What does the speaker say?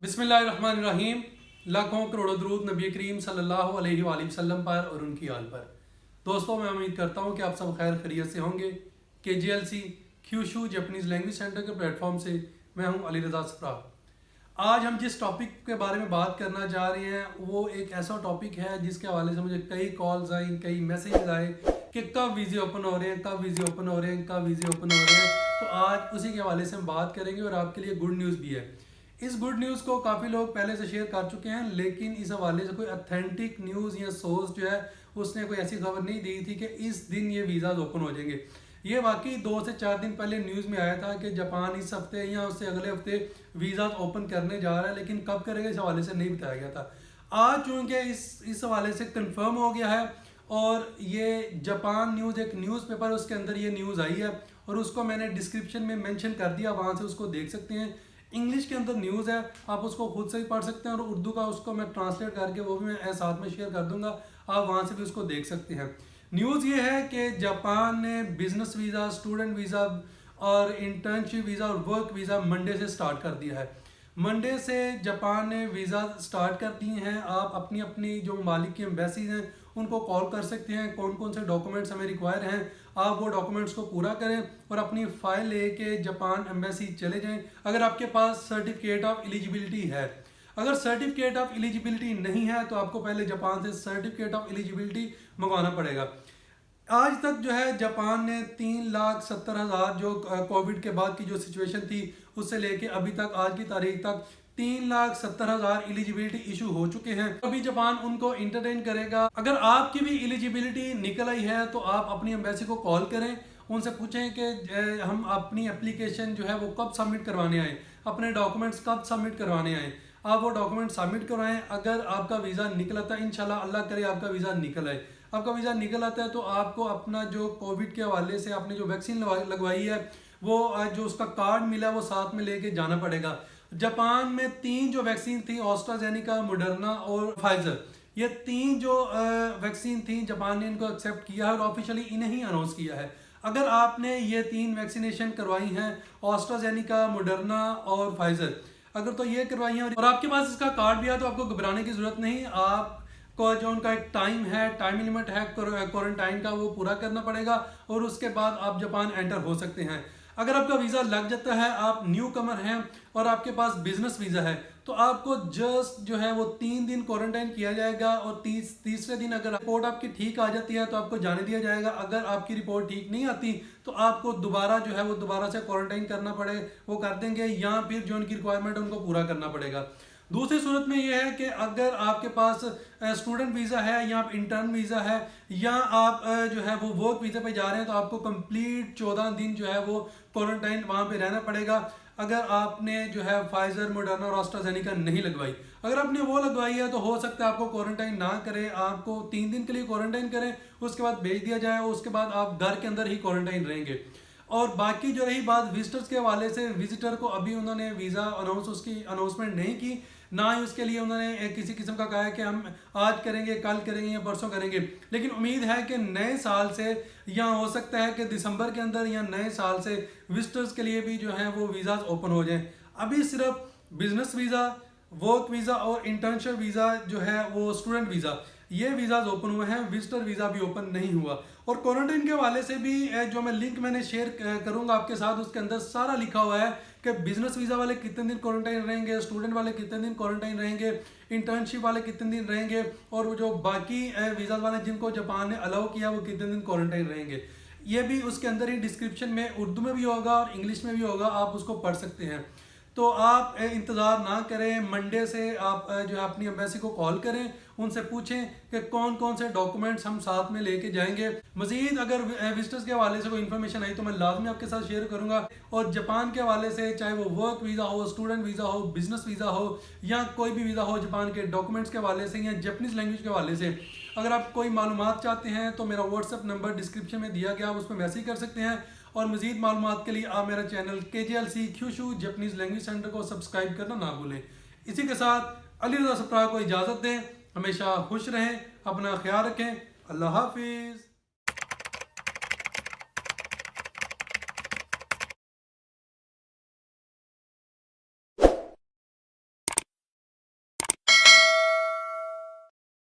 बिस्मिल्लाहिर्रहमानिर्रहीम। लाखों करोड़ों दरूद नबी करीम सल्लल्लाहु अलैहि वसल्लम पर और उनकी आल पर। दोस्तों, मैं उम्मीद करता हूँ कि आप सब खैर खैरियत से होंगे। KGLC Kyushu Japanese language centre के प्लेटफॉर्म से मैं हूँ अली रज़ा सप्रा। आज हम जिस टॉपिक के बारे में बात करना जा रहे हैं वो एक ऐसा टॉपिक है जिसके हवाले से मुझे कई कॉल्स आई, कई मैसेज आए कि कब वीज़े ओपन हो रहे हैं, कब वीज़े ओपन हो रहे हैं, कब वीज़े ओपन हो रहे हैं। तो आज उसी के हवाले से हम बात करेंगे और आपके लिए गुड न्यूज़ भी है। इस गुड न्यूज़ को काफ़ी लोग पहले से शेयर कर चुके हैं, लेकिन इस हवाले से कोई ऑथेंटिक न्यूज़ या सोर्स जो है उसने कोई ऐसी खबर नहीं दी थी कि इस दिन ये वीज़ाज ओपन हो जाएंगे। ये वाकई 2 से 4 दिन पहले न्यूज़ में आया था कि जापान इस हफ्ते या उससे अगले हफ्ते वीज़ाज ओपन करने जा रहा है, लेकिन कब करेगा इस हवाले से नहीं बताया गया था। आज चूँकि इस हवाले से कंफर्म हो गया है और ये जापान न्यूज़ एक न्यूज़पेपर उसके अंदर ये न्यूज़ आई है और उसको मैंने डिस्क्रिप्शन में मेंशन कर दिया, वहाँ से उसको देख सकते हैं। इंग्लिश के अंदर न्यूज़ है, आप उसको खुद से ही पढ़ सकते हैं और उर्दू का उसको मैं ट्रांसलेट करके वो भी मैं साथ में शेयर कर दूंगा, आप वहाँ से भी उसको देख सकते हैं। न्यूज़ ये है कि जापान ने बिजनेस वीज़ा, स्टूडेंट वीज़ा और इंटर्नशिप वीज़ा और वर्क वीज़ा मंडे से स्टार्ट कर दिया है। मंडे से जापान ने वीज़ा स्टार्ट कर दिए हैं। आप अपनी अपनी जो ममालिक की एम्बेसीज हैं उनको कॉल कर सकते हैं, कौन कौन से डॉक्यूमेंट्स हमें रिक्वायर हैं, आप वो डॉक्यूमेंट्स को पूरा करें और अपनी फ़ाइल लेके जापान एम्बेसी चले जाएं अगर आपके पास सर्टिफिकेट ऑफ एलिजिबिलिटी है। अगर सर्टिफिकेट ऑफ एलिजिबिलिटी नहीं है तो आपको पहले जापान से सर्टिफिकेट ऑफ एलिजिबिलिटी मंगवाना पड़ेगा। आज तक जो है जापान ने 3,70,000 जो कोविड के बाद की जो सिचुएशन थी उससे लेके अभी तक आज की तारीख तक 3,70,000 एलिजिबिलिटी इशू हो चुके हैं। अभी जापान उनको इंटरटेन करेगा। अगर आपकी भी एलिजिबिलिटी निकल आई है तो आप अपनी एम्बेसी को कॉल करें, उनसे पूछें कि हम अपनी एप्लीकेशन जो है वो कब सबमिट करवाने आए, अपने डॉक्यूमेंट्स कब सबमिट करवाने आए। आप वो डॉक्यूमेंट सबमिट करवाएं। अगर आपका वीज़ा निकल आता है, इंशाल्लाह अल्लाह करे आपका वीज़ा निकल आए। आपका वीज़ा निकल आता है तो आपको अपना जो कोविड के हवाले से आपने जो वैक्सीन लगवाई है वो जो उसका कार्ड मिला है वो साथ में लेके जाना पड़ेगा। जापान में 3 जो वैक्सीन थी, ऑस्ट्राजेनिका, मॉडर्ना और फाइजर, ये 3 जो वैक्सीन थी जापान ने इनको एक्सेप्ट किया है और ऑफिशियली इन्हें ही अनाउंस किया है। अगर आपने ये 3 वैक्सीनेशन करवाई हैं, ऑस्ट्राजेनिका, मॉडर्ना और फाइजर, अगर तो ये करवाई है और आपके पास इसका कार्ड भी है तो आपको घबराने की जरूरत नहीं। आपको जो उनका एक टाइम लिमिट है क्वारंटाइन का, वो पूरा करना पड़ेगा और उसके बाद आप जापान एंटर हो सकते हैं। अगर आपका वीज़ा लग जाता है, आप न्यू कमर हैं और आपके पास बिजनेस वीज़ा है तो आपको जस्ट जो है वो 3 दिन क्वारंटाइन किया जाएगा और तीसरे दिन अगर रिपोर्ट आपकी ठीक आ जाती है तो आपको जाने दिया जाएगा। अगर आपकी रिपोर्ट ठीक नहीं आती तो आपको दोबारा जो है वो दोबारा से क्वारंटाइन करना पड़े, वो कर देंगे, या फिर जो उनकी रिक्वायरमेंट है उनको पूरा करना पड़ेगा। दूसरी सूरत में यह है कि अगर आपके पास स्टूडेंट वीज़ा है या आप इंटर्न वीज़ा है या आप जो है वो वर्क वीज़ा पे जा रहे हैं तो आपको कंप्लीट 14 दिन जो है वो क्वारंटाइन वहाँ पे रहना पड़ेगा। अगर आपने जो है फाइजर, मॉडर्ना और एस्ट्राजेनेका नहीं लगवाई, अगर आपने वो लगवाई है तो हो सकता है आपको क्वारंटाइन ना करें, आपको 3 दिन के लिए क्वारंटाइन करें, उसके बाद भेज दिया जाए, उसके बाद आप घर के अंदर ही क्वारंटाइन रहेंगे। और बाकी जो रही बात विजिटर्स के हवाले से, विजिटर को अभी उन्होंने वीज़ा उसकी अनाउंसमेंट नहीं की, ना ही उसके लिए उन्होंने किसी किस्म का कहा है कि हम आज करेंगे, कल करेंगे या परसों करेंगे। लेकिन उम्मीद है कि नए साल से, या हो सकता है कि दिसंबर के अंदर या नए साल से विजिटर्स के लिए भी जो है वो वीज़ाज ओपन हो जाएं। अभी सिर्फ बिजनेस वीज़ा, वर्क वीज़ा और इंटर्नशिप वीज़ा जो है वो स्टूडेंट वीज़ा, ये वीज़ाज ओपन हुए हैं, विजिटर वीज़ा भी ओपन नहीं हुआ। और क्वारंटाइन के हवाले से भी जो मैं लिंक मैंने शेयर करूंगा आपके साथ, उसके अंदर सारा लिखा हुआ है कि बिजनेस वीज़ा वाले कितने दिन क्वारंटाइन रहेंगे, स्टूडेंट वाले कितने दिन क्वारंटाइन रहेंगे, इंटर्नशिप वाले कितने दिन रहेंगे और जो बाकी वीज़ा वाले जिनको जापान ने अलाउ किया वो कितने दिन क्वारंटाइन रहेंगे। ये भी उसके अंदर ही डिस्क्रिप्शन में उर्दू में भी होगा और इंग्लिश में भी होगा, आप उसको पढ़ सकते हैं। तो आप इंतज़ार ना करें, मंडे से आप जो है अपनी एम्बेसी को कॉल करें, उनसे पूछें कि कौन कौन से डॉक्यूमेंट्स हम साथ में लेके जाएंगे। मजीद अगर विजिटर्स के हवाले से कोई इन्फॉर्मेशन आई तो मैं लाजमी आपके साथ शेयर करूंगा। और जापान के हवाले से, चाहे वो वर्क वीज़ा हो, स्टूडेंट वीज़ा हो, बिजनेस वीज़ा हो या कोई भी वीज़ा हो, जापान के डॉक्यूमेंट्स के हवाले से या जापानीज़ लैंग्वेज के हवाले से अगर आप कोई मालूमात चाहते हैं तो मेरा व्हाट्सएप नंबर डिस्क्रिप्शन में दिया गया, आप उस पर मैसेज कर सकते हैं। और मजीद मालूमात के लिए आप मेरा channel KGLC Kyushu Japanese language centre को सब्सक्राइब करना ना भूलें। इसी के साथ अली रज़ा सप्रा को इजाज़त दें। हमेशा खुश रहें, अपना ख्याल रखें। अल्लाह हाफिज़।